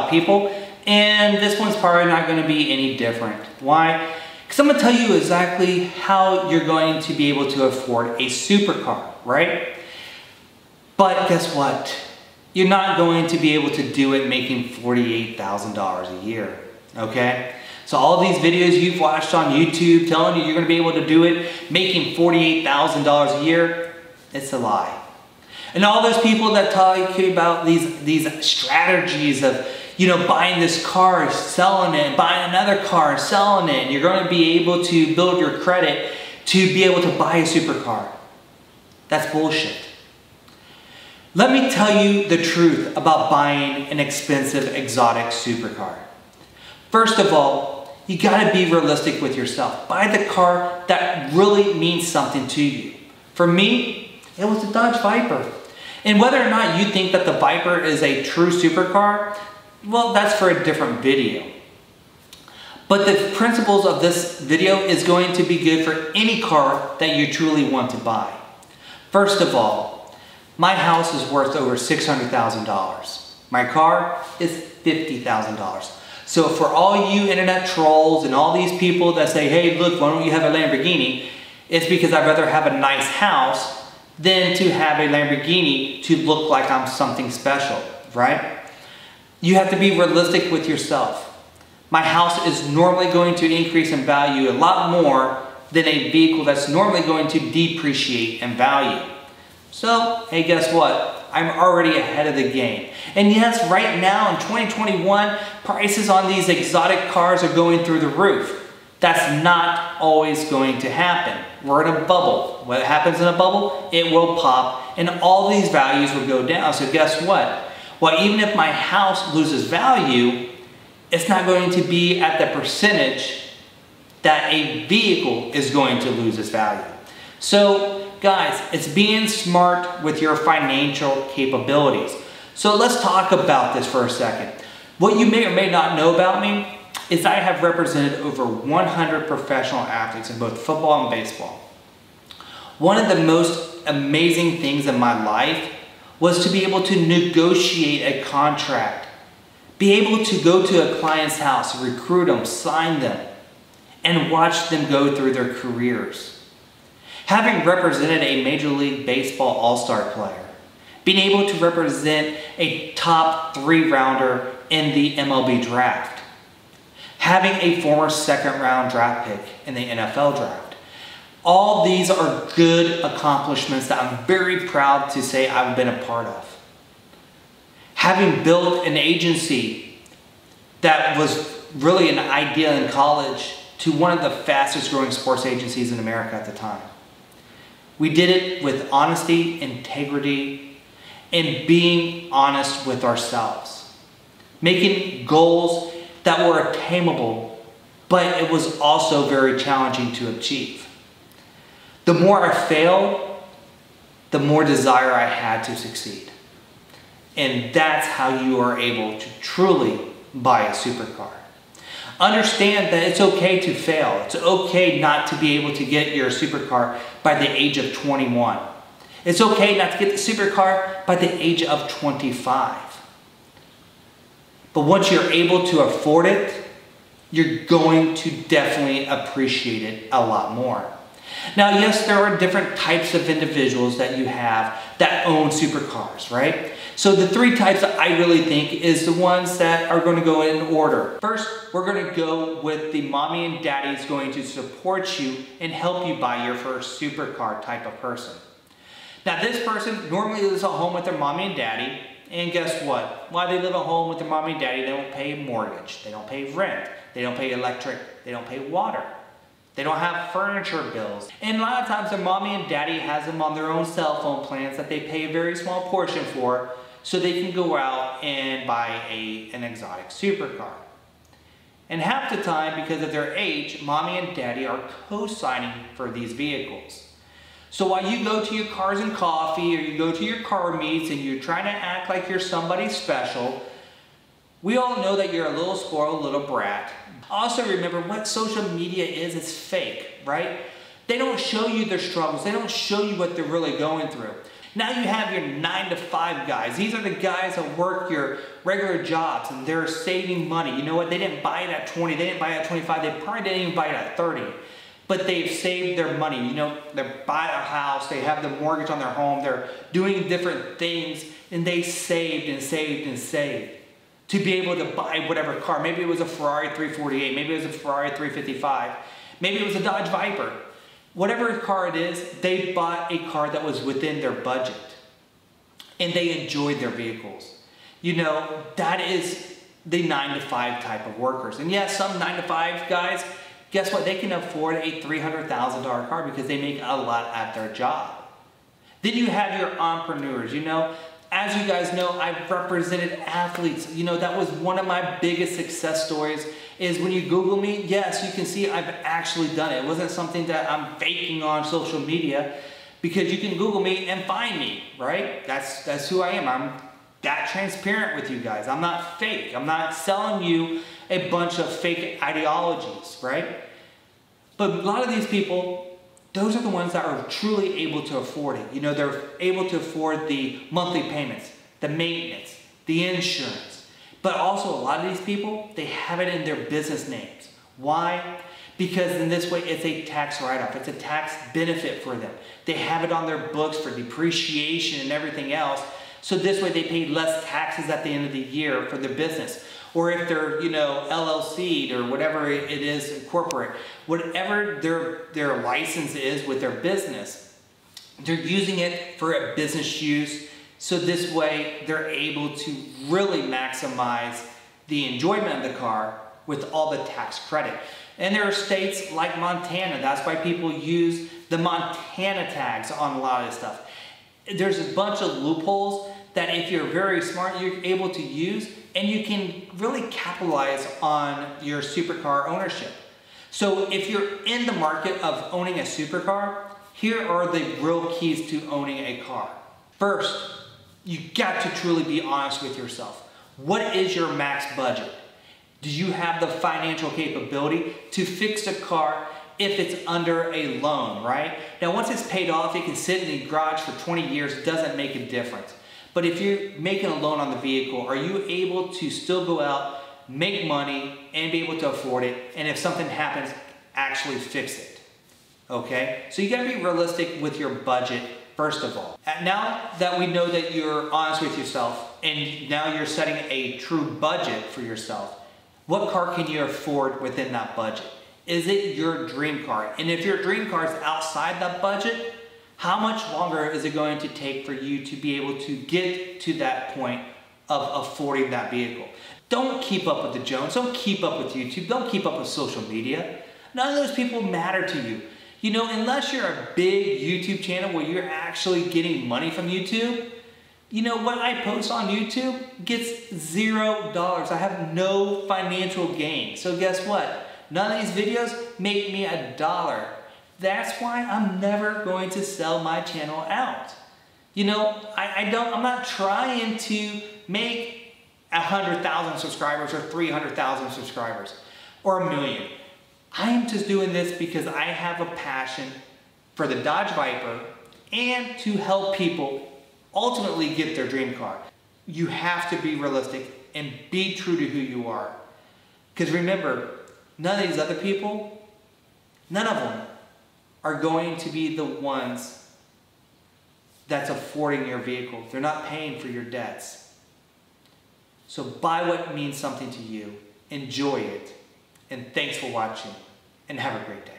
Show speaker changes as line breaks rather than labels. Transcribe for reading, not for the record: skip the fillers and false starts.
of people, and this one's probably not going to be any different. Why? Because I'm going to tell you exactly how you're going to be able to afford a supercar, right? But guess what? You're not going to be able to do it making $48,000 a year, okay? So all these videos you've watched on YouTube telling you you're going to be able to do it making $48,000 a year, it's a lie. And all those people that talk about these strategies of, you know, buying this car, selling it, buying another car, selling it, and you're going to be able to build your credit to be able to buy a supercar. That's bullshit. Let me tell you the truth about buying an expensive exotic supercar. First of all, you got to be realistic with yourself. Buy the car that really means something to you. For me, it was the Dodge Viper. And whether or not you think that the Viper is a true supercar, well, that's for a different video. But the principles of this video is going to be good for any car that you truly want to buy. First of all, my house is worth over $600,000. My car is $50,000. So for all you internet trolls and all these people that say, hey, look, why don't you have a Lamborghini? It's because I'd rather have a nice house than to have a Lamborghini to look like I'm something special, right? You have to be realistic with yourself. My house is normally going to increase in value a lot more than a vehicle that's normally going to depreciate in value. So, hey, guess what? I'm already ahead of the game. And yes, right now in 2021, prices on these exotic cars are going through the roof. That's not always going to happen. We're in a bubble. What happens in a bubble? It will pop and all these values will go down. So guess what? Well, even if my house loses value, it's not going to be at the percentage that a vehicle is going to lose its value. So guys, it's being smart with your financial capabilities. So let's talk about this for a second. What you may or may not know about me is I have represented over 100 professional athletes in both football and baseball. One of the most amazing things in my life was to be able to negotiate a contract, be able to go to a client's house, recruit them, sign them, and watch them go through their careers. Having represented a Major League Baseball All-Star player, being able to represent a top 3-rounder in the MLB draft, having a former 2nd-round draft pick in the NFL draft. All these are good accomplishments that I'm very proud to say I've been a part of. Having built an agency that was really an idea in college to one of the fastest growing sports agencies in America at the time. We did it with honesty, integrity, and being honest with ourselves. Making goals that were attainable, but it was also very challenging to achieve. The more I failed, the more desire I had to succeed. And that's how you are able to truly buy a supercar. Understand that it's okay to fail. It's okay not to be able to get your supercar by the age of 21. It's okay not to get the supercar by the age of 25. But once you're able to afford it, you're going to definitely appreciate it a lot more. Now, yes, there are different types of individuals that you have that own supercars, right? So the 3 types that I really think is the ones that are going to go in order. First, we're going to go with the mommy and daddy is going to support you and help you buy your first supercar type of person. Now, this person normally lives at home with their mommy and daddy. And guess what? While they live at home with their mommy and daddy, they don't pay a mortgage. They don't pay rent. They don't pay electric. They don't pay water. They don't have furniture bills. And a lot of times their mommy and daddy has them on their own cell phone plans that they pay a very small portion for so they can go out and buy an exotic supercar. And half the time, because of their age, mommy and daddy are co-signing for these vehicles. So while you go to your Cars and Coffee or you go to your car meets and you're trying to act like you're somebody special, we all know that you're a little spoiled little brat. Also remember what social media is, it's fake, right? They don't show you their struggles. They don't show you what they're really going through. Now you have your 9 to 5 guys. These are the guys that work your regular jobs and they're saving money. You know what? They didn't buy it at 20, they didn't buy it at 25, they probably didn't even buy it at 30. But they've saved their money. You know, they buy a house, they have the mortgage on their home, they're doing different things, and they saved and saved and saved to be able to buy whatever car. Maybe it was a Ferrari 348, maybe it was a Ferrari 355, maybe it was a Dodge Viper. Whatever car it is, they bought a car that was within their budget and they enjoyed their vehicles. You know, that is the 9 to 5 type of workers. And yes, some 9 to 5 guys, guess what? They can afford a $300,000 car because they make a lot at their job. Then you have your entrepreneurs. You know, as you guys know, I've represented athletes. You know, that was one of my biggest success stories is when you Google me, yes, you can see I've actually done it. It wasn't something that I'm faking on social media because you can Google me and find me, right? That's who I am. I'm that transparent with you guys. I'm not fake. I'm not selling you a bunch of fake ideologies, right? But a lot of these people, those are the ones that are truly able to afford it. You know, they're able to afford the monthly payments, the maintenance, the insurance. But also a lot of these people, they have it in their business names. Why? Because in this way, it's a tax write-off. It's a tax benefit for them. They have it on their books for depreciation and everything else. So this way they pay less taxes at the end of the year for their business. Or if they're, you know, LLC'd or whatever it is, corporate, whatever their license is with their business, they're using it for a business use. So this way they're able to really maximize the enjoyment of the car with all the tax credit. And there are states like Montana. That's why people use the Montana tags on a lot of this stuff. There's a bunch of loopholes that if you're very smart, you're able to use, and you can really capitalize on your supercar ownership. So if you're in the market of owning a supercar, here are the real keys to owning a car. First, you got to truly be honest with yourself. What is your max budget? Do you have the financial capability to fix a car if it's under a loan, right? Now, once it's paid off, it can sit in the garage for 20 years. It doesn't make a difference. But if you're making a loan on the vehicle, are you able to still go out, make money, and be able to afford it? And if something happens, actually fix it, okay? So you gotta be realistic with your budget, first of all. And now that we know that you're honest with yourself, and now you're setting a true budget for yourself, what car can you afford within that budget? Is it your dream car? And if your dream car is outside that budget, how much longer is it going to take for you to be able to get to that point of affording that vehicle? Don't keep up with the Jones. Don't keep up with YouTube. Don't keep up with social media. None of those people matter to you. You know, unless you're a big YouTube channel where you're actually getting money from YouTube, you know, what I post on YouTube gets $0. I have no financial gain. So guess what? None of these videos make me $1. That's why I'm never going to sell my channel out. You know, I'm not trying to make 100,000 subscribers or 300,000 subscribers or 1 million. I am just doing this because I have a passion for the Dodge Viper and to help people ultimately get their dream car. You have to be realistic and be true to who you are. Because remember, none of these other people, none of them are going to be the ones that's affording your vehicle. They're not paying for your debts. So buy what means something to you, enjoy it, and thanks for watching, and have a great day.